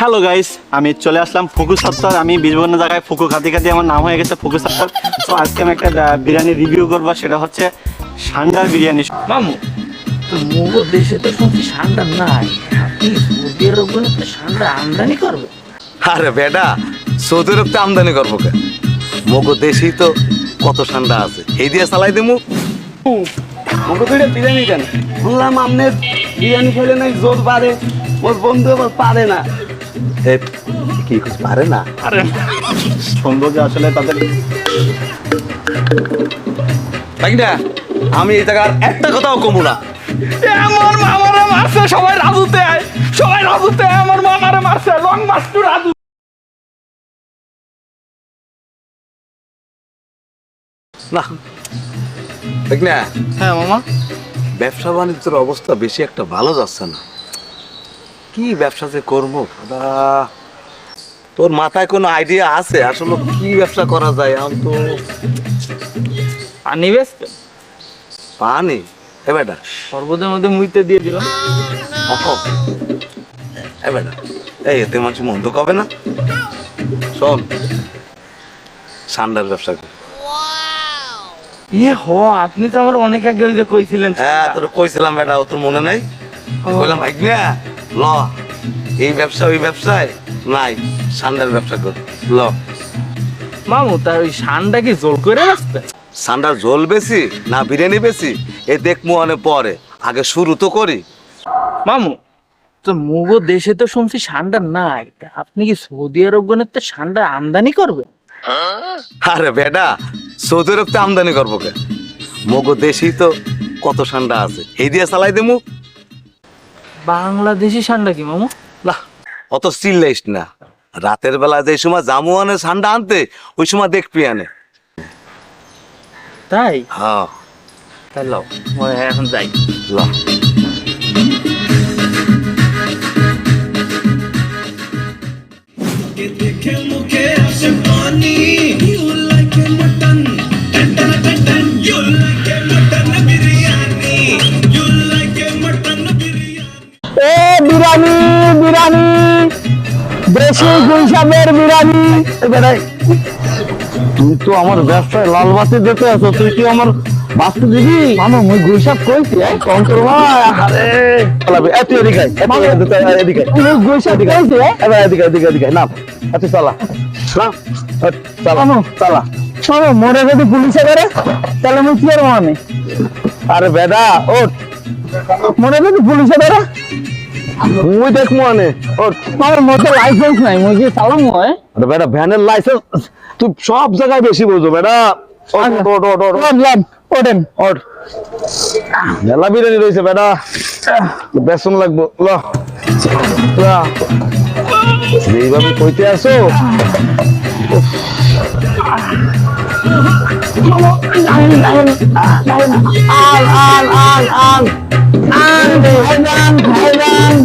Hello guys, আমি চলে আসলাম ফুকু সত্তর। আমি বিভিন্ন জায়গায় ফুকু খাতে খাতে আমার নাম হয়ে গেছে ফুকু সত্তর। তো আজকে আমি একটা বিরিয়ানি রিভিউ করবো, সেটা হচ্ছে সান্ডার বিরিয়ানি। মামু তো মোগো দেশে তো শুনছি ঠান্ডা নাই, আপনি সৌদি আরব তো ঠান্ডা আমদানি করবে? আরে বেটা, সৌদি আরব তো আমদানি করবো কে? মগো দেশেই তো কত ঠান্ডা আছে, এই দিয়ে চালাই দেবো। আমাকে তো এটা বিরিয়ানি কেন বললাম, আপনি বিরিয়ানি খেলে নাই জোর বাড়ে, ওর বন্ধু আবার পারে না। কি কিছু পারে না? আরে সৌন্দর্য আসলে তাদের। তাই না, আমি এই জায়গার একটা কথাও কমু না। আমার মামারে মারছে, সবাই রাজুতে আয়, সবাই রাজুতে আয়, আমার মামারে মারছে, লং মার্চ টু রাজু। না ঠিক না, হ্যাঁ মামা, ব্যবসা বাণিজ্যের অবস্থা বেশি একটা ভালো যাচ্ছে না। কি ব্যবসা যে করবো দাদা, তোর মাথায় কোনো আইডিয়া আছে আসলে কি ব্যবসা করা যায়? আমি তো পানি বেচতে পানি এ বেটা, সর্বদের মধ্যে মুইতে দিয়ে দিলাম। এ বেটা, এই এতে মানুষ মন্দ কবে না। শোন, সান্ডার ব্যবসা কর। ইয়ে হ, আপনি তো আমার অনেক আগে ওই যে কইছিলেন। হ্যাঁ তোর কইছিলাম বেটা, ও তোর মনে নাই? বললাম ভাই না, ল এই ব্যবসা ওই ব্যবসায় নাই, সান্ডার ব্যবসা কর ল। মামু তার ওই শানটা কি জোর করে রাখবে? সান্ডার ঝোল বেশি না বিরিয়ানি বেশি এ দেখবো অনেক পরে, আগে শুরু তো করি। মামু তো মোগো দেশে তো শুনছি ঠান্ডা নাই, তা আপনি কি সৌদি আরব তো ঠান্ডা আমদানি করবে? আরে বেটা, সৌদি আরব তো আমদানি করবো কে? মগো দেশেই তো কত ঠান্ডা আছে, এই দিয়ে চালাই দেবো। বাংলাদেশি ঠান্ডা কি মামু? না অত চিল্লাইস না, রাতের বেলা যে সময় জামু আনে ঠান্ডা আনতে, ওই সময় দেখবি আনে। তাই হ্যাঁ তাই লও, মই এখন যাই। ল। देखे मुखे से पानी you like a mutton tan you like a mutton biryani you like a mutton biryani এ বিরিয়ানি বিরিয়ানি দেশি গুলশানের বিরিয়ানি। বেড়াই, তুই তো আমার ব্যবসায় লাল বাতি দিতে আছো, তুই কি আমার বাঁচতে দিবি? মামা মুই গুলশাব কইছি কম করো। আরে চালাবি এত এদিকে এদিকে তুই গুলশাব কইছি এবার এদিকে এদিকে এদিকে নাম এত চালা না চালা চালা। শোনো, মোরে যদি পুলিশে করে তাহলে মুই কি আর মানে? আরে বেডা ওঠ, মোরে যদি পুলিশে করে মুই দেখবো মানে। আমার মতো লাইসেন্স নাই, মুই কি চালাম হয়? আরে বেটা, ভ্যানের লাইসেন্স তুই সব জায়গায় বেশি বুঝো বেটা। ওঠেন ওঠ, মেলা বিরিয়ানি রয়েছে বেটা, বেসন লাগবো। ল এইভাবে কইতে আসো। আল আল আল আল ভাইজান ভাইজান।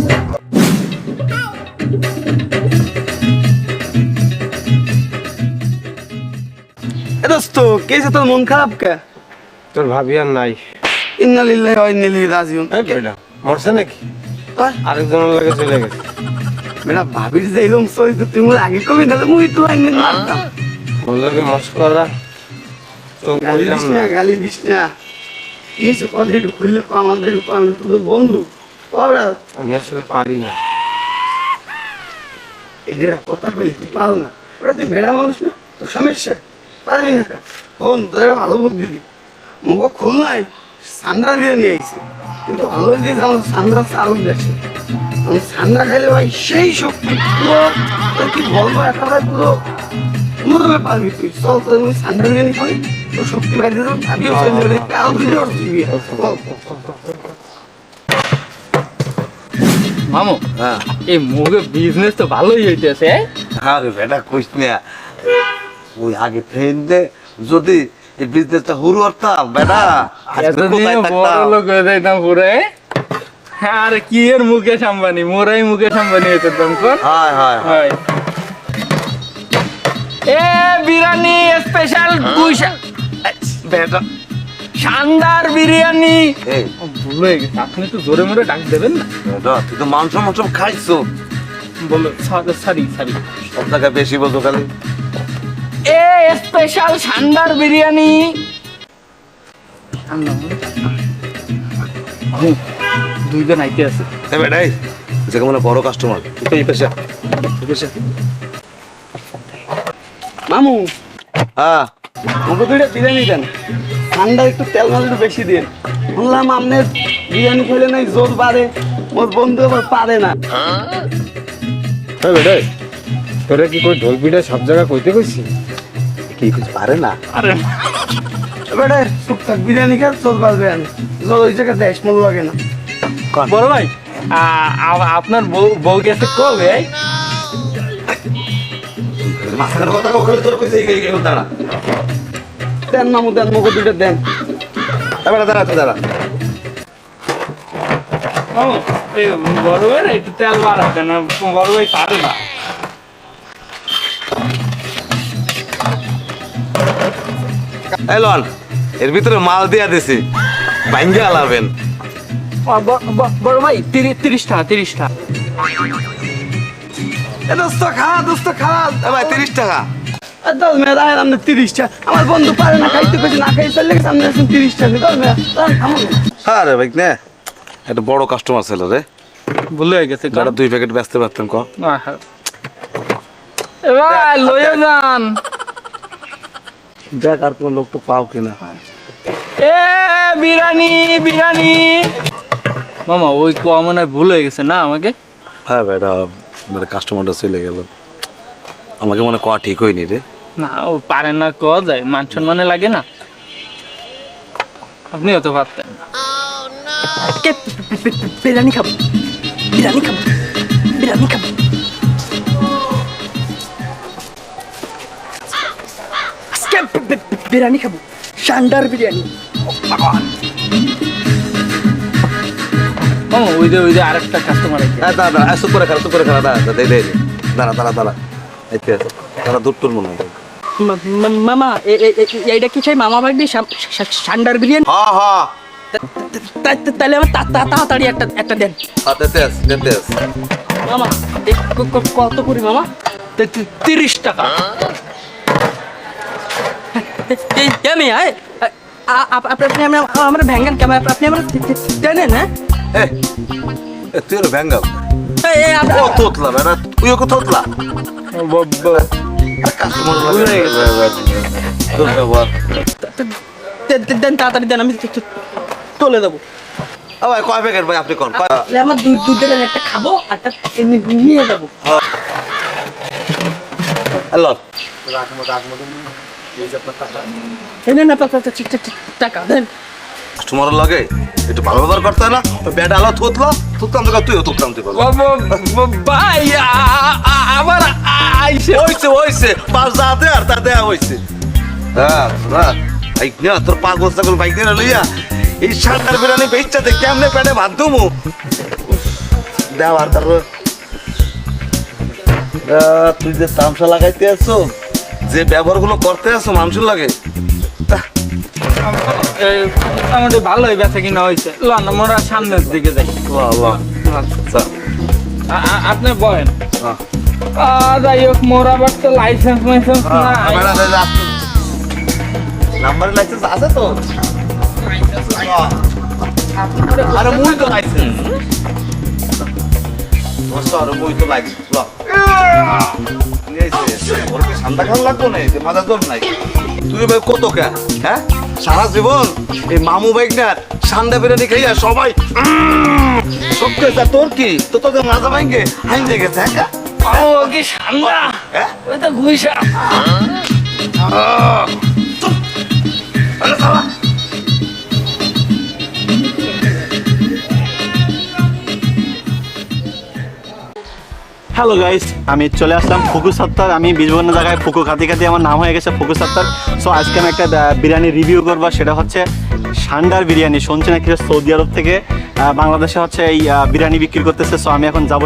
দোস্ত কেসে তোর মন খারাপ কে? তোর ভাবি আর নাই, ইন্না লিল্লাহি ওয়া ইন্না ইলাইহি রাজিউন। মরছে নাকি? তোর আরেকজনের লাগে চলে গেছে। মেরা ভাবির যে এরকম সই তো তুমি আগে কবি না, মুই তো আইনে মারতাম। বললোকে মস্করা তো গালি বললাম দিস না। না, গালি দিস না। কিছু কথা একটু খুললে আমাদের আমি তোর বন্ধু ওরা আমি আসলে পারি না। এদের কথা বলি তুই পাও না, ওরা তুই ভেড়া মানুষ না, তোর সমস্যা পারবি না। ফোন তোরা ভালো বুদ্ধি দিবি, মুখ খুলনায় সান্ডা দিয়ে নিয়ে আইছে, কিন্তু ভালো দিয়ে আমার সান্ডা চাউল দেখছে। আমি সান্ডা খাইলে ভাই সেই শক্তি পুরো, তোর কি বলবো একেবারে পুরো পুরো পারবি তুই। চল তোর আমি সান্ডা দিয়ে নি খাই, তোর শক্তি বাইরে দেবো, ভাবিও চলে যাবে, কাউ ধরে দিবি। মামু হ্যাঁ এই মোগো বিজনেস তো ভালোই হইতেছে। আরে বেটা কইস না, ওই আগে ট্রেনে যদি এই বিজনেসটা শুরু করতাম বেটা, আজকে কোথায় বড় থাকতাম? লোক হয়ে যাইতাম পুরে। আরে কি এর মুকেশ আম্বানি, মোরাই মুকেশ আম্বানি হইতে দমকর। হায় হায় হয় এ বিরিয়ানি স্পেশাল গুইশা বেটা, শানদার বিরিয়ানি। এই ভুল হয়ে গেছে, আপনি তো জোরে মোরে ডাক দেবেন না। বেটা তুই তো মাংস মাংস খাইছো, বলো সরি সব জায়গায় বেশি বলতো খালি। এ স্পেশাল সান্ডার বিরিয়ানি। দুইজন আইতে আছে। এই বেটাই যে মানে বড় কাস্টমার এই পেশা মামু হ্যাঁ আমাকে দুইটা বিরিয়ানি দেন, ঠান্ডা একটু তেল মাল একটু বেশি দিন। শুনলাম আপনার বিরিয়ানি খেলে নাই জোর বাড়ে, মোর বন্ধু আবার পারে না। হ্যাঁ বেটাই, তোরা কি কই ঢোল পিঠা সব জায়গা কইতে কইছি? কি কিছু পারে না। আরে বেটা টুকটাক বিরিয়ানি খান জোর বাড়বে, আনি জোর ওই জায়গায় দেশ মূল লাগে না। বড় ভাই আপনার বউ গেছে কবে? মাথার কথা কখনো তোর কইছে এই দাঁড়া দেন মামু দেন, মুখে দুইটা দেন। এবারে দাঁড়া তুই দাঁড়া। বড় ভাই একটু তেল বাড়াবে না, বড় ভাই পারে না। এলন এর ভিতরে মাল দিয়া দিছি, ভাঙ্গে আলাবেন। বড় ভাই 30 টাকা 30 টাকা। এ দোস্ত খা, দোস্ত খা। এ ভাই 30 টাকা। 10 মেয়ে রাখেন আপনি 30টা। আমার বন্ধু পারে না, খাইতে পেয়েছে না খাই চলে গেছে, আপনি আছেন 30টা। 10 মেয়ে খামো। আরে ভাই নে একটা বড় কাস্টমার ছিল রে, ভুলে গেছে। যারা 2 প্যাকেট বেচতে পারতেন ক। এবার লয়ে যান। দেখ আর কোন লোক তো পাও কিনা। এ বিরিয়ানি বিরিয়ানি। মামা ওই মনে হয় ভুল হয়ে গেছে না আমাকে। হ্যাঁ ভাইটা মানে কাস্টমারটা চলে গেল, আমাকে মনে কয়া ঠিক হয়নি রে। না ও পারে না, কওয়া যায়, মান সম্মানে লাগে না। আপনিও তো পারতেন। বিরিয়ানি খাবো, বিরিয়ানি খাবো, বিরিয়ানি খাবো। আজকে বিরিয়ানি খাবো, সান্ডার বিরিয়ানি। মামা ওই যে আরেকটা কাস্টমার আছে। হ্যাঁ দাঁড়া দাঁড়া, সুপ করে খারাপ সুপ করে খারাপ, দাঁড়া দে দে দাঁড়া দাঁড়া দাঁড়া এতে আছে দাঁড়া, দূর তোর মনে হয়। মামা এইটা কি চাই মামা বাড়ি সান্ডার বিরিয়ানি? হ্যাঁ হ্যাঁ তাহলে আমার তাড়াতাড়ি একটা দেন দিতে আছে দিতে আছে। মামা। কত করে মামা? 30 টাকা। আমি আপনি আমার ভ্যাঙ্গান কেমন? আপনি আমার জানেন? হ্যাঁ তুই ওর ভ্যাঙ্গাম ও তোতলা বেটা, তুই ওকে তোতলা কাস্টমার দেন, তাড়াতাড়ি দেন, আমি তুলে দেবো। ভাই কয় প্যাকেট ভাই আপনি কোন আমার দুধ দেন, একটা খাবো আর একটা নিয়ে যাবো। হ্যালো না টাকা দেন। কাস্টমার লাগে একটু ভালো ব্যবহার করতে হয় না? বেটা আলো থুতলা থুতলাম তো তুইও থুতলাম তুই ভাই আবার আইছে। হইছে পাঁচ দাঁতে আর তা দেয়া হইছে। হ্যাঁ বাইক নিয়ে তোর পাগল ছাগল বাইক নিয়ে লইয়া এই সান্ডার বিরিয়ানি বেচতে কেমনে পেটে ভাত দুমু দেও। আর তারপর তুই যে তামসা লাগাইতে আছো, যে ব্যবহার গুলো করতে আছো মানুষের লাগে, আমাদের ভালোই বেচা কিনা হয়েছে। লন আমরা সামনের দিকে যাই। আচ্ছা আপনি বলেন। যাই হোক, মোর আবার তো লাইসেন্স মাইসেন্স নাম্বারের লাইসেন্স আছে তো? আরে মুই তো লাইসেন্স আরে মুই তো লাইসেন্স ঠান্ডা খান লাগবো না, মাথা দম নাই। তুই ভাই কত কে হ্যাঁ সারা জীবন এই মামু বাইকটার ঠান্ডা বিরিয়ানি খাইয়া সবাই সব কেসা তোর কি তো তোকে মাজা ভাঙ্গে হাইন দেখেছে হ্যাঁ ও কি ঠান্ডা, হ্যাঁ ওই তো ঘুইসা। হ্যালো গাইস, আমি চলে আসলাম ফুকু সত্তর। আমি বিভিন্ন জায়গায় ফুকু খাতি খাতি আমার নাম হয়ে গেছে ফুকু সত্তর। সো আজকে আমি একটা বিরিয়ানি রিভিউ করবো, সেটা হচ্ছে সান্ডার বিরিয়ানি। শুনছি নাকি সৌদি আরব থেকে বাংলাদেশে হচ্ছে এই বিরিয়ানি বিক্রি করতেছে। সো আমি এখন যাবো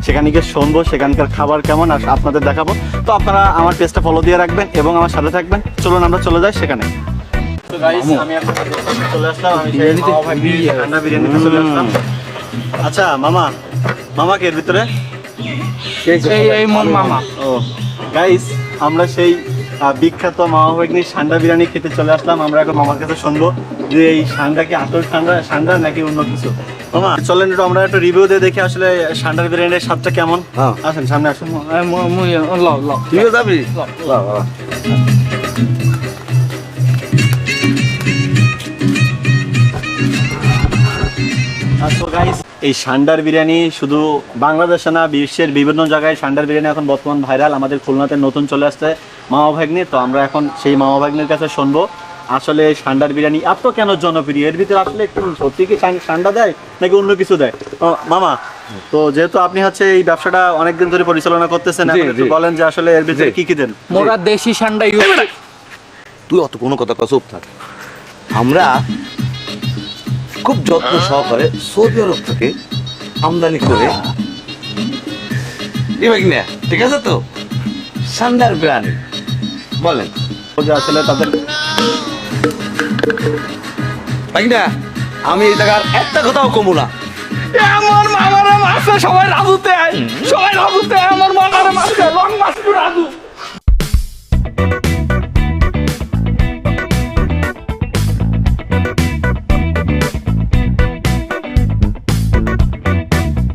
সেখানে গিয়ে শুনবো সেখানকার খাবার কেমন আর আপনাদের দেখাবো। তো আপনারা আমার পেজটা ফলো দিয়ে রাখবেন এবং আমার সাথে থাকবেন। চলুন আমরা চলে যাই সেখানে। তো গাইস আমি এখন চলে আসলাম, আমি সান্ডার বিরিয়ানিতে চলে আসলাম। আচ্ছা মামা কে এর ভিতরে? এই মোর মামা। ও গাইস, আমরা সেই বিখ্যাত মামা ভাগ্নির সান্ডা বিরিয়ানি খেতে চলে আসলাম। আমরা এখন মামার কাছে শুনবো যে এই সান্ডা কি আসল সান্ডা নাকি অন্য কিছু। মামা চলেন একটু আমরা একটা রিভিউ দিয়ে দেখি আসলে সান্ডার বিরিয়ানির স্বাদটা কেমন। হ্যাঁ। আসেন সামনে আসুন। তুইও যাবি? বাহ, বাহ। সো গাইস, এই সান্ডার বিরিয়ানি শুধু বাংলাদেশে না, বিশ্বের বিভিন্ন জায়গায় সান্ডার বিরিয়ানি এখন বর্তমান ভাইরাল। আমাদের খুলনাতে নতুন চলে আসছে মামা ভাগ্নি। তো আমরা এখন সেই মামা ভাগ্নির কাছে শুনবো আসলে সান্ডার বিরিয়ানি এত কেন জনপ্রিয়। এর ভিতরে আসলে একটু সত্যি কি সান্ডা দেয় নাকি অন্য কিছু দেয়? মামা, তো যেহেতু আপনি হচ্ছে এই ব্যবসাটা অনেকদিন ধরে পরিচালনা করতেছেন, জি, এখন একটু জি। বলেন যে আসলে এর ভিতরে জি। কি কি দেন। মোরা দেশি সান্ডা ইউজ তুই অত কোনো কথা চুপ থাক। আমরা খুব যত্ন সহকারে সৌদি আরব থেকে আমদানি করে না, ঠিক আছে তো? সান্ডার বিরিয়ানি বলেন যে আসলে তাদের না, আমি এই জায়গার একটা কথাও কমু না। আমার মামারা মাসে সবাই রাজুতে আয়, সবাই রাজুতে আয়, আমার